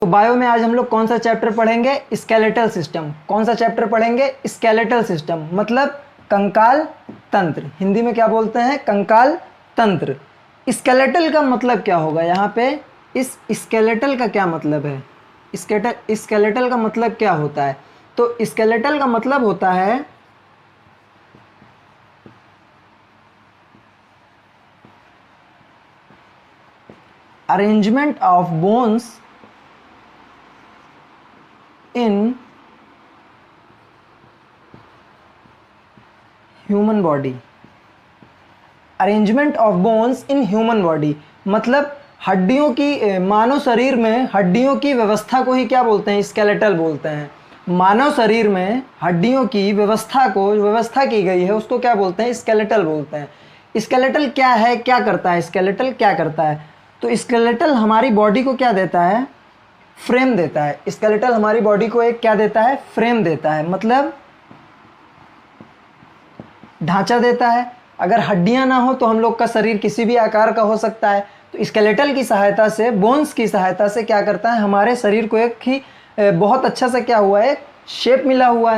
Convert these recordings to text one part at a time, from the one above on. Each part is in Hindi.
तो बायो में आज हम लोग कौन सा चैप्टर पढ़ेंगे? Skeletal system. कौन सा चैप्टर पढ़ेंगे? स्केलेटल सिस्टम, मतलब कंकाल तंत्र। हिंदी में क्या बोलते हैं? कंकाल तंत्र। स्केलेटल का मतलब क्या होगा यहाँ पे? इस स्केलेटल का क्या मतलब है? स्केलेटल का मतलब क्या होता है? तो स्केलेटल का मतलब होता है arrangement of bones in human body. Arrangement of bones in human body मतलब हड्डियों की, मानव शरीर में हड्डियों की व्यवस्था को ही क्या बोलते हैं? स्केलेटल बोलते हैं। मानव शरीर में हड्डियों की व्यवस्था को, व्यवस्था की गई है, उसको क्या बोलते हैं? स्केलेटल बोलते हैं। स्केलेटल क्या है, क्या करता है? स्केलेटल क्या करता है? तो स्केलेटल हमारी बॉडी को क्या देता है? फ्रेम देता है। स्केलेटल हमारी बॉडी को एक क्या देता है? फ्रेम देता है, मतलब ढांचा देता है। अगर हड्डियां ना हो तो हम लोग का शरीर किसी भी आकार का हो सकता है। तो स्केलेटल की सहायता से, बोन्स की सहायता से क्या करता है? हमारे शरीर को एक ही बहुत अच्छा सा क्या हुआ है? शेप मिला हुआ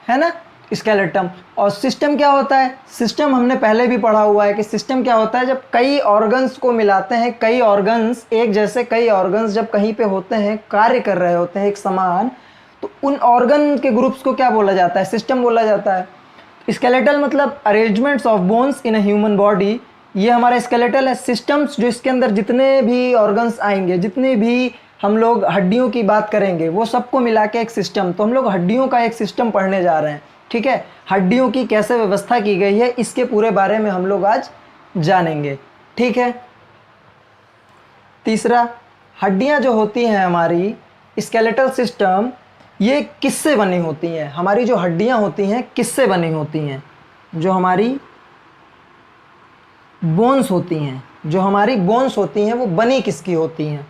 है ना? स्केलेटम। और सिस्टम क्या होता है? सिस्टम हमने पहले भी पढ़ा हुआ है कि सिस्टम क्या होता है? जब कई ऑर्गन्स को मिलाते हैं, कई ऑर्गन्स एक जैसे, कई ऑर्गन्स जब कहीं पे होते हैं, कार्य कर रहे होते हैं एक समान, तो उन ऑर्गन के ग्रुप्स को क्या बोला जाता है? सिस्टम बोला जाता है। स्केलेटल मतलब arrangements of bones in a human body, ये हमारा स्केलेटल है। सिस्टम्स जो इसके अंदर जितने भी ऑर्गन्स आएंगे, जितने भी हम लोग हड्डियों की बात करेंगे, वो सबको मिला के एक सिस्टम। तो हम लोग हड्डियों का एक सिस्टम पढ़ने जा रहे हैं, ठीक है? हड्डियों की कैसे व्यवस्था की गई है, इसके पूरे बारे में हम लोग आज जानेंगे, ठीक है? तीसरा, हड्डियां जो होती हैं हमारी, स्केलेटल सिस्टम, ये किससे बनी होती हैं? हमारी जो हड्डियां होती हैं किससे बनी होती हैं? जो हमारी बोन्स होती हैं, जो हमारी बोन्स होती हैं, वो बनी किसकी होती हैं?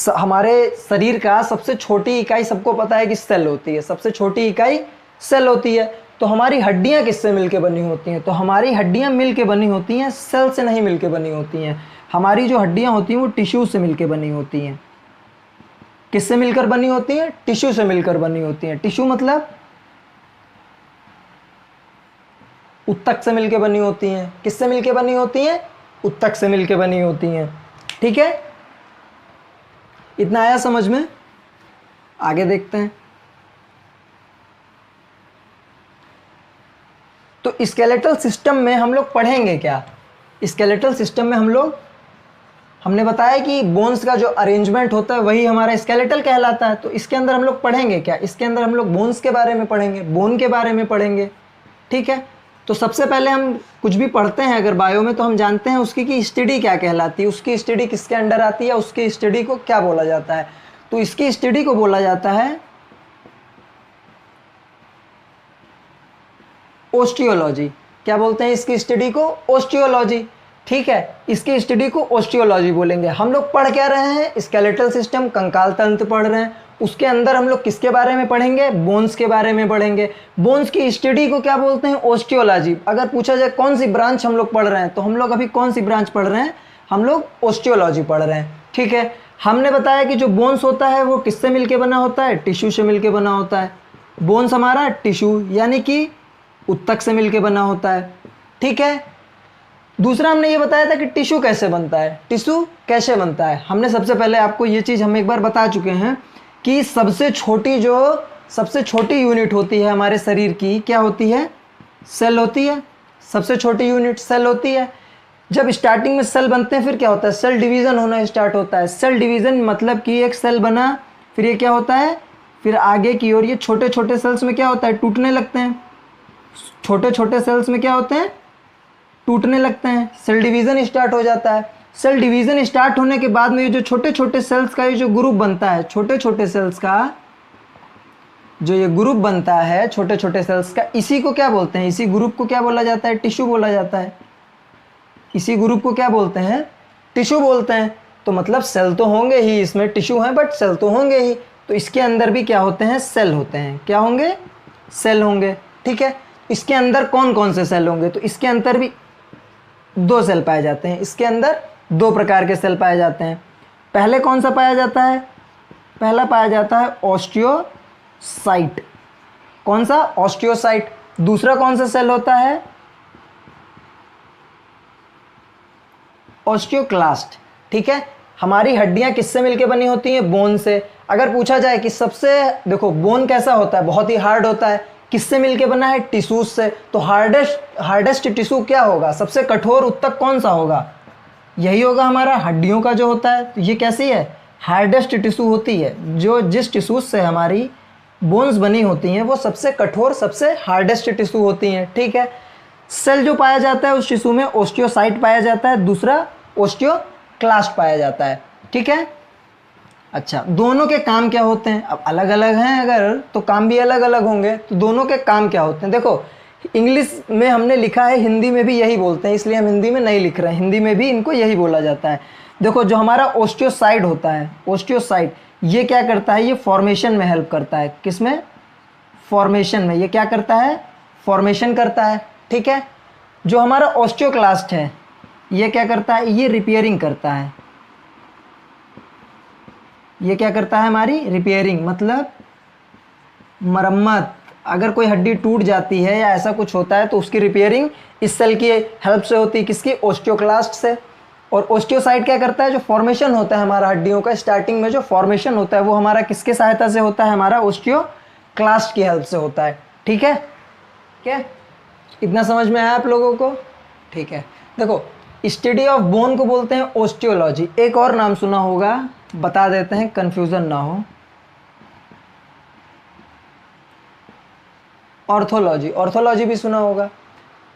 हमारे शरीर का सबसे छोटी इकाई सबको पता है कि सेल होती है। सबसे छोटी इकाई सेल होती है। तो हमारी हड्डियां किससे मिलके बनी होती हैं? तो हमारी हड्डियां मिलके बनी होती हैं, सेल से नहीं मिलके बनी होती हैं। हमारी जो हड्डियां होती हैं वो टिश्यू से मिलके बनी होती हैं। किससे मिलकर बनी होती हैं? टिश्यू से मिलकर बनी होती हैं। टिश्यू मतलब उत्तक से मिलके बनी होती हैं। किससे मिलके बनी होती हैं? उत्तक से मिलके बनी होती हैं, ठीक है? इतना आया समझ में? आगे देखते हैं। तो स्केलेटल सिस्टम में हम लोग पढ़ेंगे क्या? स्केलेटल सिस्टम में हमने बताया कि बोन्स का जो अरेंजमेंट होता है वही हमारा स्केलेटल कहलाता है। तो इसके अंदर हम लोग पढ़ेंगे क्या? इसके अंदर हम लोग बोन्स के बारे में पढ़ेंगे, बोन के बारे में पढ़ेंगे, ठीक है? तो सबसे पहले हम कुछ भी पढ़ते हैं अगर बायो में, तो हम जानते हैं उसकी कि स्टडी क्या कहलाती है, उसकी स्टडी किसके अंडर आती है, उसकी स्टडी को क्या बोला जाता है? तो इसकी स्टडी को बोला जाता है ओस्टियोलॉजी। क्या बोलते हैं इसकी स्टडी को? ओस्टियोलॉजी, ठीक है? इसकी स्टडी को ओस्टियोलॉजी बोलेंगे। हम लोग पढ़ क्या रहे हैं? स्केलेटल सिस्टम, कंकाल तंत्र पढ़ रहे हैं। उसके अंदर हम लोग किसके बारे में पढ़ेंगे? बोन्स के बारे में पढ़ेंगे। बोन्स की स्टडी को क्या बोलते हैं? ओस्टियोलॉजी। अगर पूछा जाए कौन सी ब्रांच हम लोग पढ़ रहे हैं, तो हम लोग अभी कौन सी ब्रांच पढ़ रहे हैं? हम लोग ओस्टियोलॉजी पढ़ रहे हैं, ठीक है? हमने बताया कि जो बोन्स होता है वो किससे मिलके बना होता है? टिश्यू से मिलके बना होता है। बोन्स हमारा टिश्यू यानी कि उत्तक से मिलके बना होता है, ठीक है? दूसरा हमने ये बताया था कि टिश्यू कैसे बनता है। टिश्यू कैसे बनता है? हमने सबसे पहले आपको ये चीज़ हम एक बार बता चुके हैं कि सबसे छोटी यूनिट होती है हमारे शरीर की, क्या होती है? सेल होती है। सबसे छोटी यूनिट सेल होती है। जब स्टार्टिंग में सेल बनते हैं फिर क्या होता है? सेल डिवीज़न होना स्टार्ट होता है। सेल डिवीज़न मतलब कि एक सेल बना, फिर ये क्या होता है? फिर आगे की ओर ये छोटे छोटे सेल्स में क्या होता है? टूटने लगते हैं। छोटे छोटे सेल्स में क्या होते हैं? टूटने लगते हैं। सेल डिवीज़न स्टार्ट हो जाता है। सेल डिवीज़न स्टार्ट होने के बाद में ये जो छोटे छोटे सेल्स का ये जो ग्रुप बनता है, छोटे छोटे सेल्स का जो ये ग्रुप बनता है, छोटे छोटे सेल्स का, इसी को क्या बोलते हैं? इसी ग्रुप को क्या बोला जाता है? टिश्यू बोला जाता है। इसी ग्रुप को क्या बोलते हैं? टिश्यू बोलते हैं। तो मतलब सेल तो होंगे ही, इसमें टिश्यू हैं बट सेल तो होंगे ही। तो इसके अंदर भी क्या होते हैं? सेल होते हैं। क्या होंगे? सेल होंगे, ठीक है? इसके अंदर कौन कौन से सेल होंगे? तो इसके अंदर भी 2 सेल पाए जाते हैं। इसके अंदर 2 प्रकार के सेल पाए जाते हैं। पहले कौन सा पाया जाता है? पहला पाया जाता है ऑस्टियोसाइट। कौन सा? ऑस्टियोसाइट। दूसरा कौन सा सेल होता है? ऑस्टियोक्लास्ट। ठीक है, हमारी हड्डियां किससे मिलकर बनी होती हैं? बोन से। अगर पूछा जाए कि सबसे, देखो बोन कैसा होता है? बहुत ही हार्ड होता है। किससे मिलके बना है? टिश्यूज से। तो हार्डेस्ट टिश्यू क्या होगा? सबसे कठोर उत्तक कौन सा होगा? यही होगा हमारा हड्डियों का जो होता है। तो ये कैसी है? हार्डेस्ट टिश्यू होती है। जो जिस टिश्यूज से हमारी बोन्स बनी होती हैं वो सबसे कठोर, सबसे हार्डेस्ट टिश्यू होती हैं। ठीक है, सेल जो पाया जाता है उस टिश्यू में ओस्टियोसाइट पाया जाता है, दूसरा ओस्टियोक्लास्ट पाया जाता है। ठीक है, अच्छा, दोनों के काम क्या होते हैं? अब अलग अलग हैं अगर, तो काम भी अलग अलग होंगे। तो दोनों के काम क्या होते हैं? देखो, इंग्लिश में हमने लिखा है, हिंदी में भी यही बोलते हैं, इसलिए हम हिंदी में नहीं लिख रहे हैं। हिंदी में भी इनको यही बोला जाता है। देखो, जो हमारा ओस्टियोसाइट होता है, ओस्टियोसाइट, ये क्या करता है? ये फॉर्मेशन में हेल्प करता है। किसमें? फॉर्मेशन में। ये क्या करता है? फॉर्मेशन करता है। ठीक है, जो हमारा ओस्टियोक्लास्ट है ये क्या करता है? ये रिपेयरिंग करता है। ये क्या करता है? हमारी रिपेयरिंग, मतलब मरम्मत। अगर कोई हड्डी टूट जाती है या ऐसा कुछ होता है तो उसकी रिपेयरिंग इस सेल की हेल्प से होती है। किसकी? ओस्टियोक्लास्ट से। और ओस्टियोसाइट क्या करता है? जो फॉर्मेशन होता है हमारा हड्डियों का, स्टार्टिंग में जो फॉर्मेशन होता है वो हमारा किसके सहायता से होता है? हमारा ओस्टियोक्लास्ट की हेल्प से होता है। ठीक है, क्या इतना समझ में आया आप लोगों को? ठीक है, देखो, स्टडी ऑफ बोन को बोलते हैं ओस्टियोलॉजी। एक और नाम सुना होगा, बता देते हैं, कंफ्यूजन ना हो, ऑर्थोलॉजी। ऑर्थोलॉजी भी सुना होगा।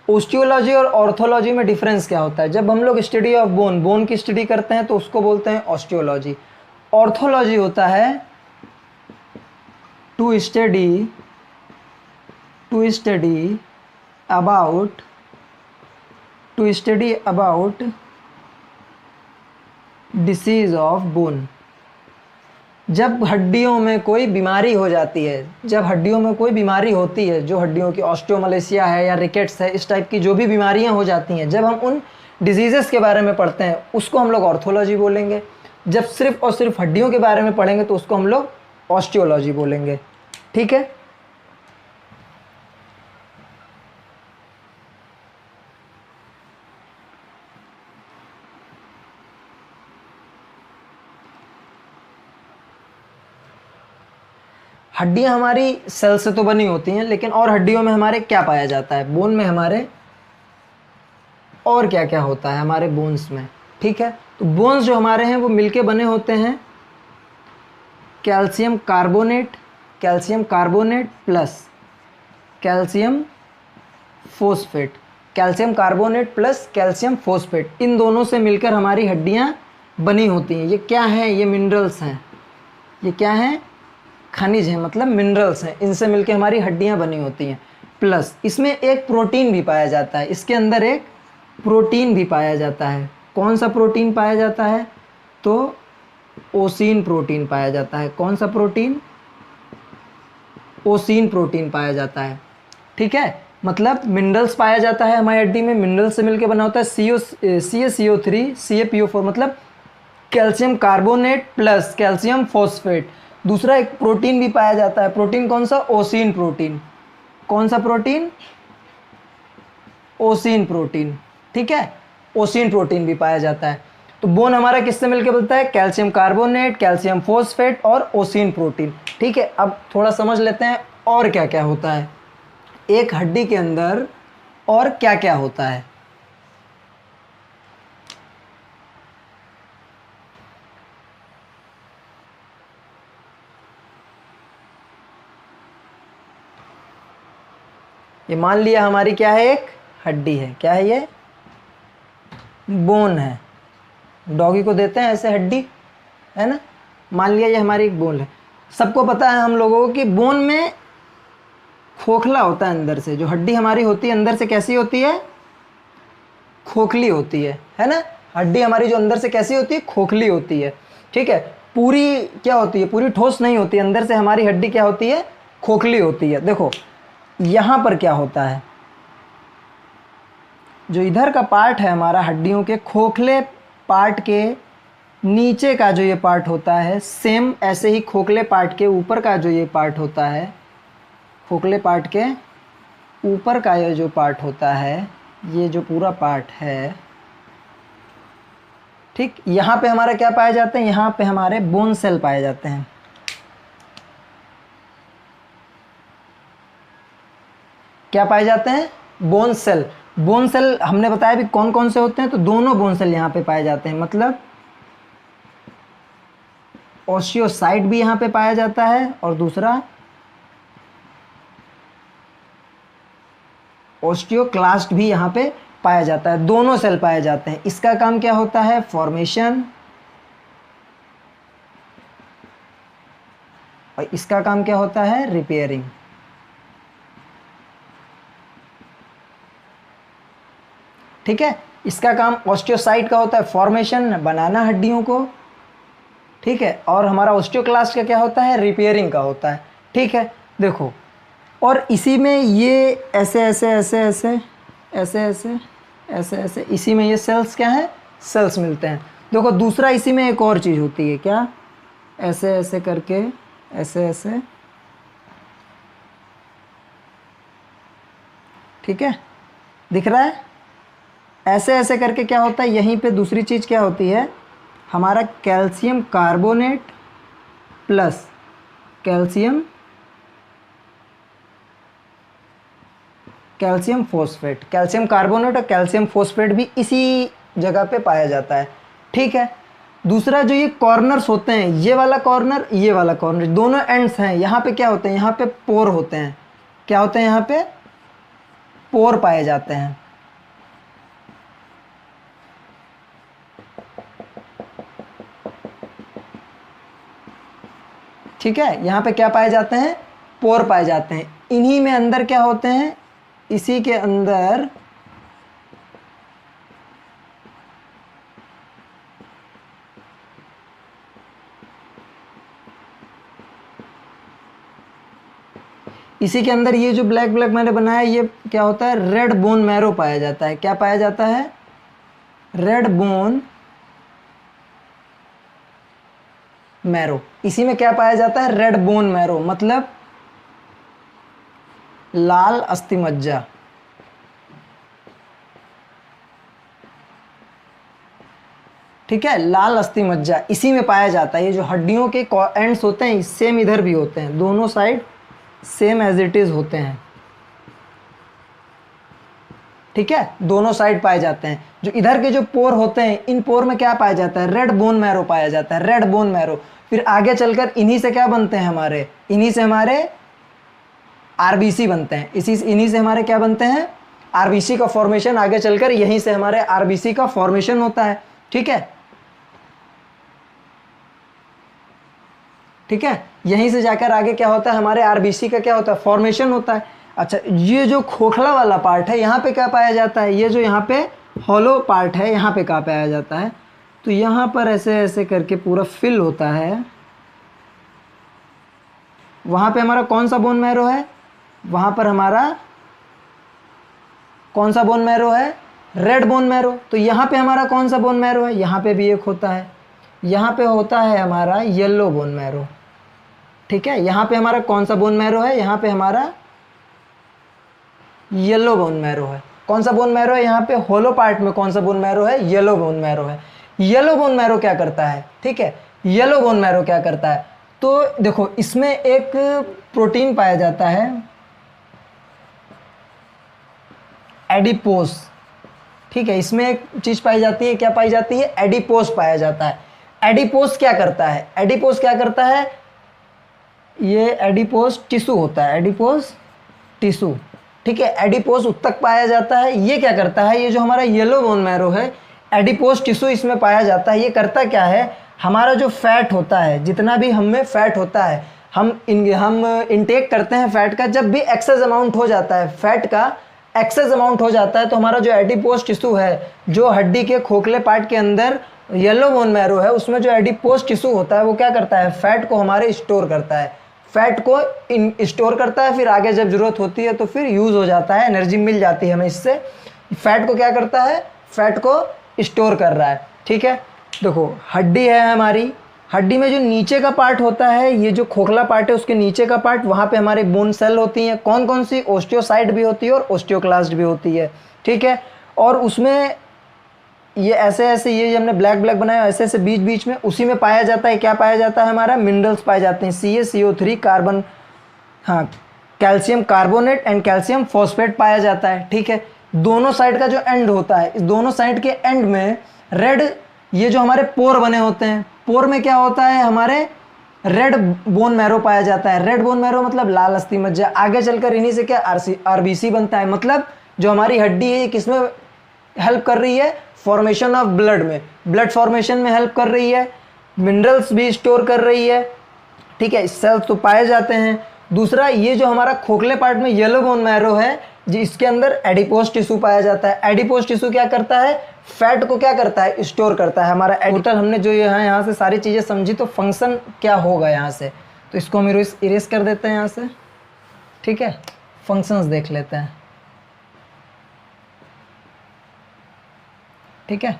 ओस्टियोलॉजी और ऑर्थोलॉजी में डिफरेंस क्या होता है? जब हम लोग स्टडी ऑफ बोन की स्टडी करते हैं तो उसको बोलते हैं ऑस्टियोलॉजी। ऑर्थोलॉजी होता है to study about disease of bone. जब हड्डियों में कोई बीमारी हो जाती है, जब हड्डियों में कोई बीमारी होती है, जो हड्डियों की ऑस्टियोमलेशिया है या रिकेट्स है, इस टाइप की जो भी बीमारियां हो जाती हैं, जब हम उन डिजीज़ेस के बारे में पढ़ते हैं उसको हम लोग ऑर्थोलॉजी बोलेंगे। जब सिर्फ और सिर्फ हड्डियों के बारे में पढ़ेंगे तो उसको हम लोग ऑस्टियोलॉजी बोलेंगे। ठीक है, हड्डियां हमारी सेल से तो बनी होती हैं, लेकिन और हड्डियों में हमारे क्या पाया जाता है? बोन में हमारे और क्या क्या होता है हमारे बोन्स में? ठीक है, तो बोन्स जो हमारे हैं वो मिलके बने होते हैं calcium carbonate plus calcium phosphate. Calcium carbonate plus calcium phosphate, इन दोनों से मिलकर हमारी हड्डियां बनी होती हैं। ये क्या है? ये मिनरल्स हैं। ये क्या है? खनिज है, मतलब मिनरल्स हैं। इनसे मिलकर हमारी हड्डियां बनी होती हैं। प्लस इसमें एक प्रोटीन भी पाया जाता है। इसके अंदर एक प्रोटीन भी पाया जाता है। कौन सा प्रोटीन पाया जाता है? तो ओसीन प्रोटीन पाया जाता है। कौन सा प्रोटीन? ओसीन प्रोटीन पाया जाता है। ठीक है, मतलब मिनरल्स पाया जाता है हमारी हड्डी में। मिनरल से मिलकर बना होता है CaCO3 CaPO4, मतलब calcium carbonate plus calcium phosphate. दूसरा एक प्रोटीन भी पाया जाता है। प्रोटीन कौन सा? Ossein protein. कौन सा प्रोटीन? Ossein protein. ठीक है, ओसीन प्रोटीन भी पाया जाता है। तो बोन हमारा किससे मिलकर बनता है? कैल्शियम कार्बोनेट, कैल्शियम फोस्फेट और ओसीन प्रोटीन। ठीक है, अब थोड़ा समझ लेते हैं और क्या क्या होता है एक हड्डी के अंदर, और क्या क्या होता है। ये मान लिया हमारी क्या है? एक हड्डी है। क्या है ये? बोन है। डॉगी को देते हैं ऐसे हड्डी, है ना। मान लिया ये हमारी एक बोन है। सबको पता है हम लोगों को कि बोन में खोखला होता है अंदर से। जो हड्डी हमारी होती है अंदर से कैसी होती है? खोखली होती है ना। हड्डी हमारी जो अंदर से कैसी होती है? खोखली होती है। ठीक है, पूरी क्या होती है? पूरी ठोस नहीं होती। अंदर से हमारी हड्डी क्या होती है? खोखली होती है। देखो यहाँ पर क्या होता है? जो इधर का पार्ट है हमारा हड्डियों के खोखले पार्ट के नीचे का जो ये पार्ट होता है सेम ऐसे ही खोखले पार्ट के ऊपर का जो ये पार्ट होता है, खोखले पार्ट के ऊपर का ये जो पार्ट होता है, ये जो पूरा पार्ट है, ठीक, यहाँ पे हमारा क्या पाए जाते हैं, यहाँ पे हमारे बोन सेल पाए जाते हैं। क्या पाए जाते हैं, बोन सेल। बोन सेल हमने बताया भी कौन कौन से होते हैं, तो दोनों बोन सेल यहाँ पे पाए जाते हैं, मतलब ओस्टियोसाइट भी यहाँ पे पाया जाता है और दूसरा ओस्टियोक्लास्ट भी यहाँ पे पाया जाता है, दोनों सेल पाए जाते हैं। इसका काम क्या होता है, फॉर्मेशन, और इसका काम क्या होता है, रिपेयरिंग। ठीक है, इसका काम ओस्टियोसाइट का होता है फॉर्मेशन, बनाना हड्डियों को, ठीक है, और हमारा ओस्टियोक्लास्ट का क्या होता है, रिपेयरिंग का होता है। ठीक है, देखो, और इसी में ये ऐसे ऐसे ऐसे ऐसे ऐसे ऐसे ऐसे ऐसे इसी में ये सेल्स क्या है, सेल्स मिलते हैं। देखो दूसरा इसी में एक और चीज़ होती है, क्या, ऐसे ऐसे करके ऐसे ऐसे, ठीक है, दिख रहा है, ऐसे ऐसे करके क्या होता है, यहीं पे दूसरी चीज़ क्या होती है, हमारा calcium carbonate plus calcium phosphate, calcium carbonate और कैल्शियम फोस्फेट भी इसी जगह पे पाया जाता है। ठीक है, दूसरा जो ये कॉर्नर्स होते हैं, ये वाला कॉर्नर, ये वाला कॉर्नर, दोनों एंड्स हैं, यहाँ पे क्या होते हैं, यहाँ पे पोर होते हैं। क्या होते हैं, यहाँ पे पोर पाए जाते हैं। ठीक है, यहाँ पे क्या पाए जाते हैं, पोर पाए जाते हैं। इन्हीं में अंदर क्या होते हैं, इसी के अंदर ये जो ब्लैक ब्लैक मैंने बनाया, ये क्या होता है, रेड बोन मैरो पाया जाता है। क्या पाया जाता है, रेड बोन मैरो। इसी में क्या पाया जाता है, रेड बोन मैरो, मतलब लाल अस्थिमज्जा। ठीक है, लाल अस्थिमज्जा इसी में पाया जाता है। ये जो हड्डियों के एंड्स होते हैं सेम इधर भी होते हैं, दोनों side same as it is होते हैं। ठीक है, दोनों साइड पाए जाते हैं। जो इधर के जो पोर होते हैं, इन पोर में क्या पाया जाता है, रेड बोन मैरो पाया जाता है, रेड बोन मैरो। फिर आगे चलकर इन्हीं से क्या बनते हैं, हमारे इन्हीं से हमारे आरबीसी बनते हैं। इन्हीं से हमारे क्या बनते हैं, आरबीसी का फॉर्मेशन, आगे चलकर यहीं से हमारे आरबीसी का फॉर्मेशन होता है। ठीक है, ठीक है, यहीं से जाकर आगे क्या होता है, हमारे आरबीसी का क्या होता है, फॉर्मेशन होता है। अच्छा, ये जो खोखला वाला पार्ट है, यहाँ पे क्या पाया जाता है, ये जो यहाँ पे हॉलो पार्ट है, यहाँ पे क्या पाया जाता है, तो यहाँ पर ऐसे ऐसे करके पूरा फिल होता है। वहाँ पे हमारा कौन सा बोन मैरो है, वहाँ पर हमारा कौन सा बोन मैरो है, रेड बोन मैरो। तो यहाँ पे हमारा कौन सा बोन मैरो है, यहाँ पे भी एक होता है, यहाँ पे होता है हमारा येलो बोन मैरो। ठीक है, यहाँ पे हमारा कौन सा बोन मैरो है, यहाँ पे हमारा येलो बोन मैरो है। कौन सा बोन मैरो है, यहाँ पे होलो पार्ट में कौन सा बोन मैरो है, येलो बोन मैरो है। येलो बोन मैरो क्या करता है, ठीक है, येलो बोन मैरो क्या करता है, तो देखो इसमें एक प्रोटीन पाया जाता है, एडिपोस। ठीक है, इसमें एक चीज पाई जाती है, क्या पाई जाती है, एडिपोस पाया जाता है। एडिपोस क्या करता है, एडिपोस क्या करता है, ये एडिपोस टिश्यू होता है, एडिपोस टिश्यू। ठीक है, एडिपोस उत्तक पाया जाता है। ये क्या करता है, ये जो हमारा येलो बोन मैरो है, एडिपोस टिश्यू इसमें पाया जाता है। ये करता क्या है, हमारा जो फैट होता है, जितना भी हम में फैट होता है, हम इनटेक करते हैं फैट का। जब भी एक्सेस अमाउंट हो जाता है, फैट का एक्सेस अमाउंट हो जाता है, तो हमारा जो एडिपोस टिश्यू है, जो हड्डी के खोखले पार्ट के अंदर येलो बोन मैरो है, उसमें जो एडिपोस टिश्यू होता है, वो क्या करता है, फैट को हमारे स्टोर करता है, फैट को स्टोर करता है। फिर आगे जब जरूरत होती है तो फिर यूज़ हो जाता है, एनर्जी मिल जाती है हमें इससे। फैट को क्या करता है, फैट को स्टोर कर रहा है। ठीक है, देखो हड्डी है हमारी, हड्डी में जो नीचे का पार्ट होता है, ये जो खोखला पार्ट है उसके नीचे का पार्ट, वहाँ पे हमारे बोन सेल होती हैं। कौन कौन सी? ओस्टियोसाइट भी होती है और ओस्टियोक्लास्ट भी होती है, ठीक है। और उसमें ये ऐसे ऐसे, ये जो हमने ब्लैक ब्लैक बनाया ऐसे ऐसे बीच बीच में, उसी में पाया जाता है, क्या पाया जाता है हमारा? मिनरल्स पाए जाते हैं, CaCO3 कार्बन, हाँ calcium carbonate and calcium phosphate पाया जाता है, ठीक है। दोनों साइड का जो एंड होता है, इस दोनों साइड के एंड में रेड, ये जो हमारे पोर बने होते हैं, पोर में क्या होता है? हमारे रेड बोन मैरो पाया जाता है। रेड बोन मैरो मतलब लाल अस्थि मज्जा। आगे चलकर इन्हीं से क्या RBC बनता है। मतलब जो हमारी हड्डी है ये किसमें हेल्प कर रही है? फॉर्मेशन ऑफ ब्लड में, ब्लड फॉर्मेशन में हेल्प कर रही है, मिनरल्स भी स्टोर कर रही है, ठीक है। सेल्स तो पाए जाते हैं। दूसरा, ये जो हमारा खोखले पार्ट में येलो बोन मैरो है, इसके अंदर एडिपोज टिश्यू पाया जाता है। एडिपोज टिश्यू क्या करता है? फैट को क्या करता है? स्टोर करता है। हमारा टोटल हमने जो यहाँ से सारी चीज़ें समझी, तो फंक्शन क्या होगा यहाँ से, तो इसको हम इरेज कर देते हैं यहाँ से, ठीक है। फंक्शंस देख लेते हैं, ठीक है।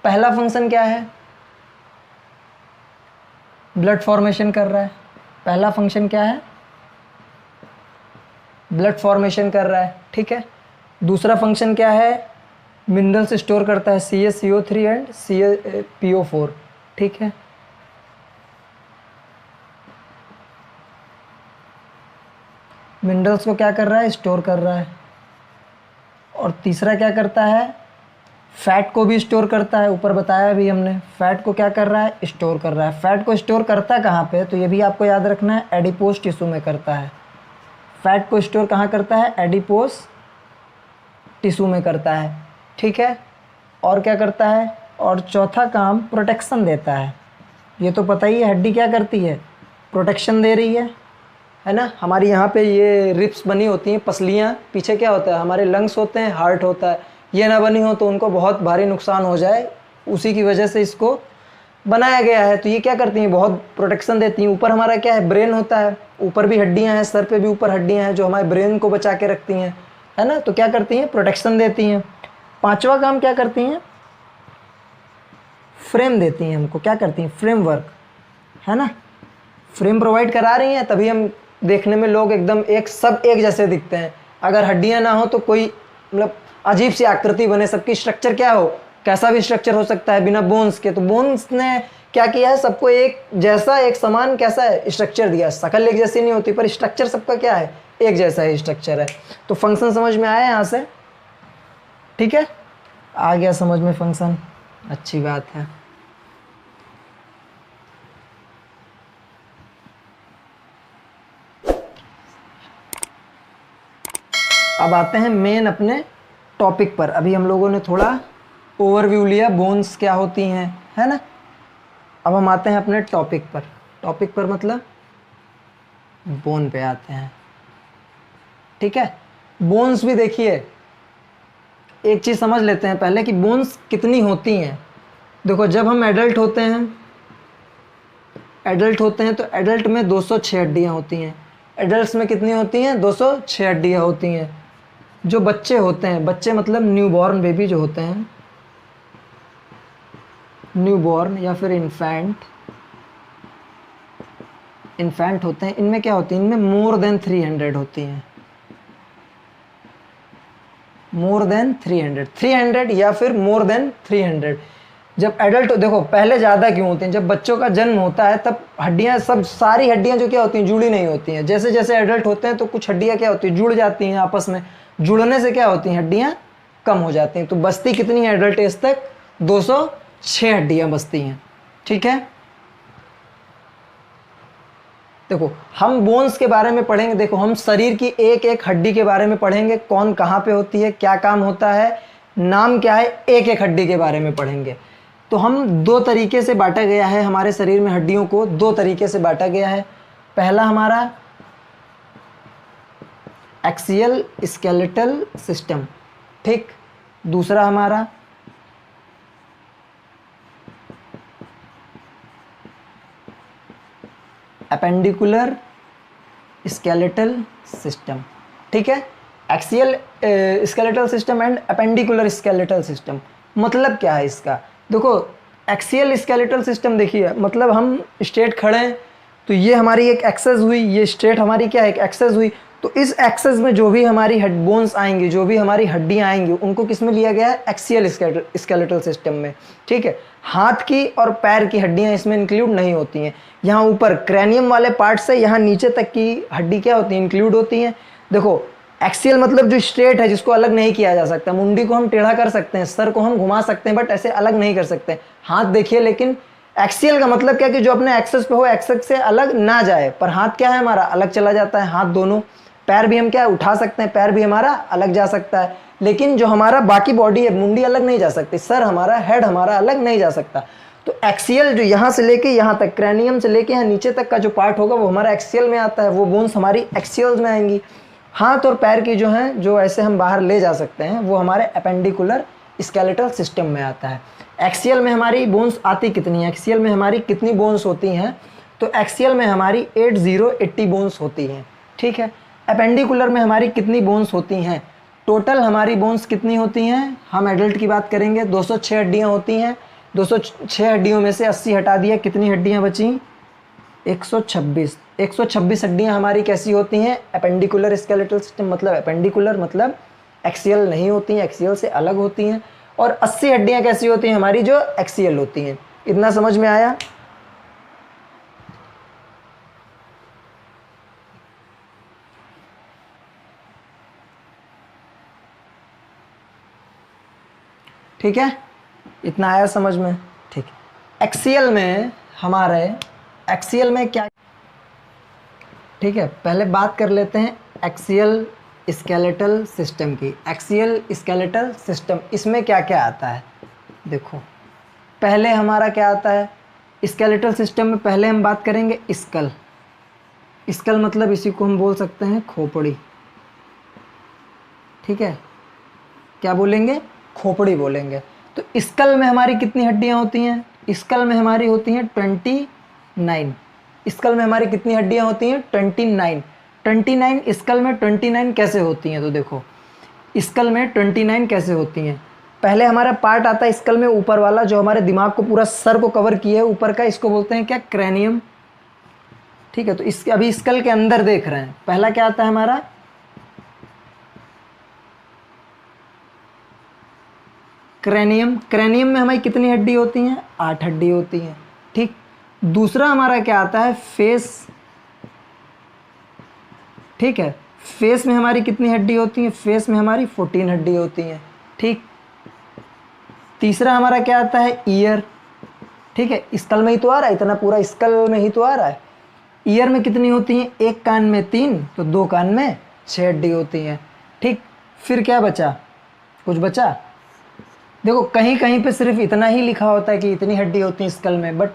पहला फंक्शन क्या है? ब्लड फॉर्मेशन कर रहा है। पहला फंक्शन क्या है? ब्लड फॉर्मेशन कर रहा है, ठीक है। दूसरा फंक्शन क्या है? मिनरल्स स्टोर करता है, CaCO3 एंड CaPO4, ठीक है। मिनरल्स को क्या कर रहा है? स्टोर कर रहा है। और तीसरा क्या करता है? फैट को भी स्टोर करता है। ऊपर बताया भी हमने, फैट को क्या कर रहा है? स्टोर कर रहा है। फैट को स्टोर करता है कहाँ पे? तो ये भी आपको याद रखना है, एडिपोज टिश्यू में करता है। फैट को स्टोर कहाँ करता है? एडिपोज टिश्यू में करता है, ठीक है। और क्या करता है? और चौथा काम, प्रोटेक्शन देता है। ये तो पता ही है, हड्डी क्या करती है? प्रोटेक्शन दे रही है ना। हमारी यहाँ पे ये रिब्स बनी होती हैं, पसलियाँ, पीछे क्या होता है? हमारे लंग्स होते हैं, हार्ट होता है। ये ना बनी हो तो उनको बहुत भारी नुकसान हो जाए, उसी की वजह से इसको बनाया गया है। तो ये क्या करती हैं? बहुत प्रोटेक्शन देती हैं। ऊपर हमारा क्या है? ब्रेन होता है, ऊपर भी हड्डियां हैं, सर पे भी ऊपर हड्डियां हैं जो हमारे ब्रेन को बचा के रखती हैं, है ना। तो क्या करती हैं? प्रोटेक्शन देती हैं। पांचवा काम क्या करती हैं? फ्रेम देती हैं हमको। क्या करती हैं? फ्रेमवर्क, है ना। फ्रेम प्रोवाइड करा रही हैं, तभी हम देखने में लोग एकदम सब एक जैसे दिखते हैं। अगर हड्डियां ना हो तो कोई मतलब अजीब सी आकृति बने, सबकी स्ट्रक्चर क्या हो, कैसा भी स्ट्रक्चर हो सकता है बिना बोन्स के। तो बोन्स ने क्या किया है? सबको एक जैसा, एक समान कैसा है? स्ट्रक्चर दिया। शकल एक जैसी नहीं होती, पर स्ट्रक्चर सबका क्या है? एक जैसा ही स्ट्रक्चर है। तो फंक्शन समझ में आया यहाँ से, ठीक है। आ गया समझ में फंक्शन, अच्छी बात है। अब आते हैं मेन अपने टॉपिक पर। अभी हम लोगों ने थोड़ा ओवरव्यू लिया, बोन्स क्या होती हैं, है ना। अब हम आते हैं अपने टॉपिक पर। टॉपिक पर मतलब बोन पे आते हैं, ठीक है। बोन्स भी देखिए, एक चीज़ समझ लेते हैं पहले कि बोन्स कितनी होती हैं। देखो जब हम एडल्ट होते हैं तो एडल्ट में 206 हड्डियाँ होती हैं। एडल्ट्स में कितनी होती हैं? 206 हड्डियाँ होती हैं। जो बच्चे होते हैं, बच्चे मतलब न्यूबॉर्न बेबी जो होते हैं, न्यूबॉर्न या फिर इन्फेंट होते हैं, इनमें क्या होती है? इनमें मोर देन 300 होती हैं। मोर देन 300 या फिर मोर देन 300। जब एडल्ट, देखो पहले ज़्यादा क्यों होते हैं? जब बच्चों का जन्म होता है तब हड्डियाँ सारी हड्डियाँ जो क्या होती हैं? जुड़ी नहीं होती हैं। जैसे जैसे एडल्ट होते हैं तो कुछ हड्डियाँ क्या होती हैं? जुड़ जाती हैं आपस में। जुड़ने से क्या होती हैं? हड्डियाँ कम हो जाती हैं। तो बचती कितनी है एडल्ट एज तक? 206 हड्डियाँ बचती हैं, ठीक है। देखो हम बोन्स के बारे में पढ़ेंगे। देखो हम शरीर की एक एक हड्डी के बारे में पढ़ेंगे, कौन कहाँ पे होती है, क्या काम होता है, नाम क्या है, एक एक हड्डी के बारे में पढ़ेंगे। तो हम दो तरीके से बांटा गया है, हमारे शरीर में हड्डियों को दो तरीके से बांटा गया है। पहला हमारा एक्सियल स्केलेटल सिस्टम, ठीक। दूसरा हमारा एपेंडिकुलर स्केलेटल सिस्टम, ठीक है। Axial skeletal system and appendicular skeletal system मतलब क्या है इसका? देखो एक्सियल स्केलेटल सिस्टम देखिए, मतलब हम स्ट्रेट खड़े हैं तो ये हमारी एक एक्सेस हुई, ये स्ट्रेट हमारी क्या है, एक एक्सेस हुई। तो इस एक्सेस में जो भी हमारी हेड बोन्स आएंगी, जो भी हमारी हड्डियां आएंगी, उनको किस में लिया गया है, एक्सियल स्केलेटल सिस्टम में। ठीक है, हाथ की और पैर की हड्डियां इसमें इंक्लूड नहीं होती हैं। यहाँ ऊपर क्रैनियम वाले पार्ट से यहाँ नीचे तक की हड्डी क्या होती है, इंक्लूड होती हैं। देखो एक्सियल मतलब जो स्ट्रेट है, जिसको अलग नहीं किया जा सकता। मुंडी को हम टेढ़ा कर सकते हैं, सर को हम घुमा सकते हैं, बट ऐसे अलग नहीं कर सकते। हाथ देखिए, लेकिन एक्सियल का मतलब क्या कि जो अपने एक्सेस पे हो, एक्सेस से अलग ना जाए। पर हाथ क्या है हमारा, अलग चला जाता है, हाथ दोनों। पैर भी हम क्या उठा सकते हैं, पैर भी हमारा अलग जा सकता है। लेकिन जो हमारा बाकी बॉडी है, मुंडी अलग नहीं जा सकती, सर हमारा, हेड हमारा अलग नहीं जा सकता। तो एक्सियल जो यहाँ से लेके यहाँ तक, क्रैनियम से लेके यहाँ नीचे तक का जो पार्ट होगा वो हमारा एक्सियल में आता है। वो बोन्स हमारी एक्सियल्स में आएंगी। हाथ और पैर की जो हैं, जो ऐसे हम बाहर ले जा सकते हैं, वो हमारे अपेंडिकुलर स्केलेटल सिस्टम में आता है। एक्सियल में हमारी बोन्स आती कितनी है, एक्सियल में हमारी कितनी बोन्स होती हैं, तो एक्सियल में हमारी 80 बोन्स होती हैं। ठीक है, अपेंडिकुलर में हमारी कितनी बोन्स होती हैं, टोटल हमारी बोन्स कितनी होती हैं, हम एडल्ट की बात करेंगे, 206 हड्डियाँ होती हैं। 206 हड्डियों में से 80 हटा दिया, कितनी हड्डियाँ बची, 126। 126 हड्डियाँ हमारी कैसी होती हैं, अपेंडिकुलर स्केलेटल सिस्टम, मतलब अपेंडिकुलर मतलब एक्सियल नहीं होती हैं, एक्सियल से अलग होती हैं। और 80 हड्डियाँ कैसी होती हैं हमारी, जो एक्सियल होती हैं। इतना समझ में आया। ठीक है, इतना आया समझ में। ठीक है, एक्सियल में हमारे, एक्सियल में क्या, ठीक है, पहले बात कर लेते हैं एक्सियल स्केलेटल सिस्टम की। एक्सियल स्केलेटल सिस्टम, इसमें क्या क्या आता है। देखो पहले हमारा क्या आता है स्केलेटल सिस्टम में, पहले हम बात करेंगे स्कल। स्कल मतलब इसी को हम बोल सकते हैं खोपड़ी। ठीक है, क्या बोलेंगे, खोपड़ी बोलेंगे। तो स्कल में हमारी कितनी हड्डियां होती हैं, स्कल में हमारी होती हैं 29। स्कल में हमारी कितनी हड्डियां होती हैं, 29। 29 स्कल में 29 कैसे होती हैं, तो देखो स्कल में 29 कैसे होती हैं। पहले हमारा पार्ट आता है स्कल में ऊपर वाला, जो हमारे दिमाग को, पूरा सर को कवर किए है ऊपर का, इसको बोलते हैं क्या, क्रैनियम। ठीक है, तो इसके अभी स्कल के अंदर देख रहे हैं, पहला क्या आता है हमारा, क्रैनियम। क्रैनियम में हमारी कितनी हड्डी होती हैं, 8 हड्डी होती हैं। ठीक, दूसरा हमारा क्या आता है, फेस। ठीक है, फेस में हमारी कितनी हड्डी होती हैं, फेस में हमारी 14 हड्डी होती हैं। ठीक, तीसरा हमारा क्या आता है, ईयर। ठीक है, स्कल में ही तो आ रहा है, इतना पूरा स्कल में ही तो आ रहा है। ईयर में कितनी होती हैं, एक कान में 3, तो 2 कान में 6 हड्डी होती हैं। ठीक, फिर क्या बचा, कुछ बचा, देखो कहीं कहीं पे सिर्फ इतना ही लिखा होता है कि इतनी हड्डी होती है स्कल में, बट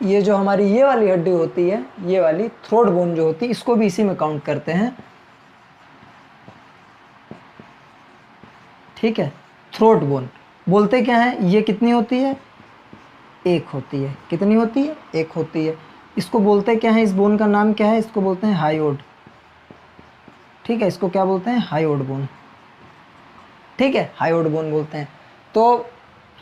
ये जो हमारी ये वाली हड्डी होती है, ये वाली थ्रोट बोन जो होती है, इसको भी इसी में काउंट करते हैं। ठीक है, थ्रोट बोन बोलते क्या है, ये कितनी होती है, 1 होती है। कितनी होती है, 1 होती है। इसको बोलते क्या है, इस बोन का नाम क्या है, इसको बोलते हैं हायोड। ठीक है, इसको क्या बोलते हैं, हायोड बोन। ठीक है, हायोड बोन बोलते हैं। तो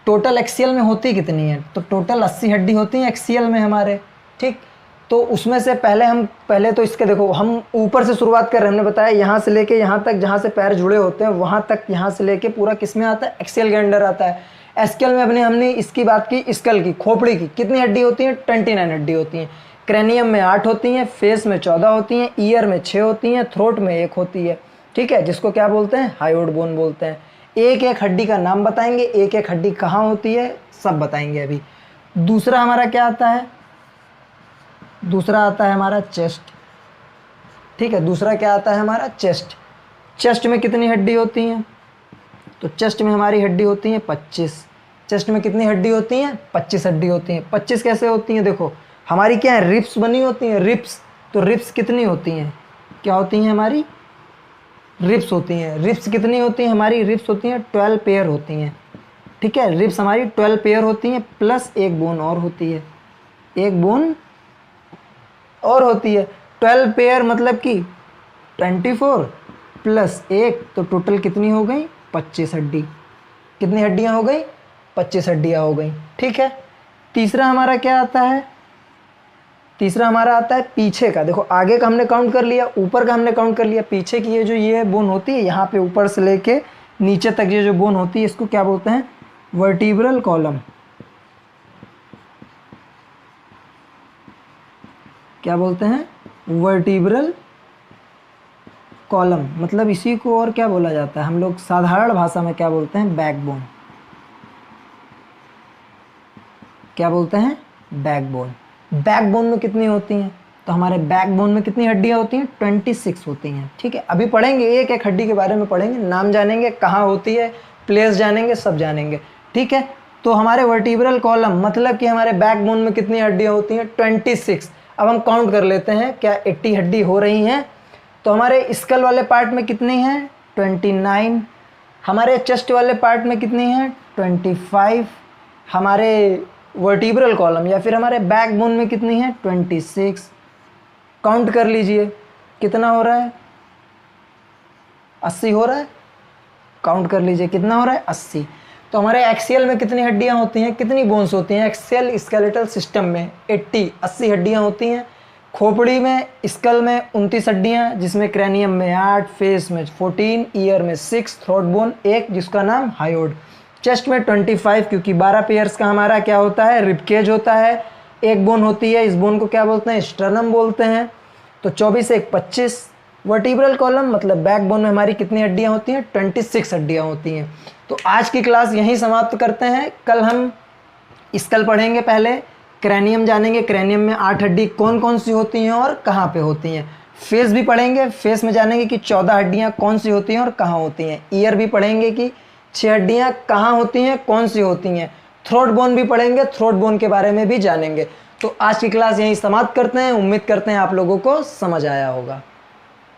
टोटल एक्सियल में होती कितनी है, तो टोटल 80 हड्डी होती हैं एक्सियल में हमारे। ठीक, तो उसमें से पहले तो इसके देखो, हम ऊपर से शुरुआत कर रहे हैं। हमने बताया यहाँ से लेके यहाँ तक, जहाँ से पैर जुड़े होते हैं वहाँ तक, यहाँ से लेके पूरा किस में आता है, एक्सियल के अंडर आता है। एक्सियल में हमने इसकी बात की, स्कल की, खोपड़ी की, कितनी हड्डी होती हैं, 29 हड्डी होती हैं। क्रैनियम में 8 होती हैं, फेस में 14 होती हैं, ईयर में 6 होती हैं, थ्रोट में 1 होती है। ठीक है, जिसको क्या बोलते हैं, हायोड बोन बोलते हैं। एक एक हड्डी का नाम बताएंगे, एक एक हड्डी कहाँ होती है, सब बताएंगे अभी। दूसरा हमारा क्या आता है, दूसरा आता है हमारा चेस्ट। ठीक है, दूसरा क्या आता है हमारा, चेस्ट। चेस्ट में कितनी हड्डी होती हैं, तो चेस्ट में हमारी हड्डी होती हैं 25। चेस्ट में कितनी हड्डी होती हैं, 25 हड्डी होती हैं। 25 कैसे होती हैं, देखो हमारी क्या है, रिप्स बनी होती हैं, रिप्स। तो रिप्स कितनी होती हैं, क्या होती हैं हमारी, रिप्स होती हैं। रिप्स कितनी होती हैं हमारी, रिप्स होती हैं 12 पेयर होती हैं। ठीक है, रिप्स हमारी 12 पेयर होती हैं, प्लस एक बोन और होती है, एक बोन और होती है। 12 पेयर मतलब कि 24 प्लस 1, तो टोटल कितनी हो गई, 25 हड्डी। कितनी हड्डियाँ हो गई, 25 हड्डियाँ हो गई। ठीक है, तीसरा हमारा क्या आता है, तीसरा हमारा आता है पीछे का। देखो आगे का हमने काउंट कर लिया, ऊपर का हमने काउंट कर लिया, पीछे की ये बोन होती है यहाँ पे ऊपर से लेके नीचे तक ये जो बोन होती है इसको क्या बोलते हैं, वर्टिब्रल कॉलम। क्या बोलते हैं, वर्टिब्रल कॉलम। मतलब इसी को और क्या बोला जाता है, हम लोग साधारण भाषा में क्या बोलते हैं, बैकबोन। क्या बोलते हैं, बैकबोन। बैकबोन में कितनी होती हैं, तो हमारे बैकबोन में कितनी हड्डियां होती हैं, 26 होती हैं। ठीक है, अभी पढ़ेंगे एक एक हड्डी के बारे में पढ़ेंगे, नाम जानेंगे, कहाँ होती है, प्लेस जानेंगे, सब जानेंगे। ठीक है, तो हमारे वर्टिब्रल कॉलम मतलब कि हमारे बैकबोन में कितनी हड्डियां होती हैं, 26। अब हम काउंट कर लेते हैं, क्या 80 हड्डी हो रही हैं। तो हमारे स्कल वाले पार्ट में कितनी हैं, 29। हमारे चेस्ट वाले पार्ट में कितनी हैं, 25। हमारे वर्टिब्रल कॉलम या फिर हमारे बैकबोन में कितनी है, 26। काउंट कर लीजिए कितना हो रहा है, 80 हो रहा है। काउंट कर लीजिए कितना हो रहा है, 80। तो हमारे एक्सियल में कितनी हड्डियां होती हैं, कितनी बोन्स होती हैं, एक्सियल स्केलेटल सिस्टम में 80 हड्डियां होती हैं। खोपड़ी में, स्कल में 29 हड्डियां, जिसमें क्रैनियम में 8, फेस में 14, ईयर में 6, थ्रोट बोन 1 जिसका नाम हायोड। चेस्ट में 25 क्योंकि 12 पेयर्स का हमारा क्या होता है, रिबकेज होता है। एक बोन होती है, इस बोन को क्या बोलते हैं, स्टर्नम बोलते हैं। तो 24 1 25। वर्टिब्रल कॉलम मतलब बैकबोन में हमारी कितनी हड्डियां होती हैं, 26 हड्डियां होती हैं। तो आज की क्लास यहीं समाप्त करते हैं। कल हम स्कल पढ़ेंगे, पहले क्रैनियम जानेंगे, क्रैनियम में 8 हड्डी कौन कौन सी होती हैं और कहाँ पे होती हैं। फेस भी पढ़ेंगे, फेस में जानेंगे कि 14 हड्डियाँ कौन सी होती हैं और कहाँ होती हैं। ईयर भी पढ़ेंगे कि 6 हड्डियाँ कहाँ होती हैं, कौन सी होती हैं। थ्रोट बोन भी पढ़ेंगे, थ्रोट बोन के बारे में भी जानेंगे। तो आज की क्लास यहीं समाप्त करते हैं। उम्मीद करते हैं आप लोगों को समझ आया होगा।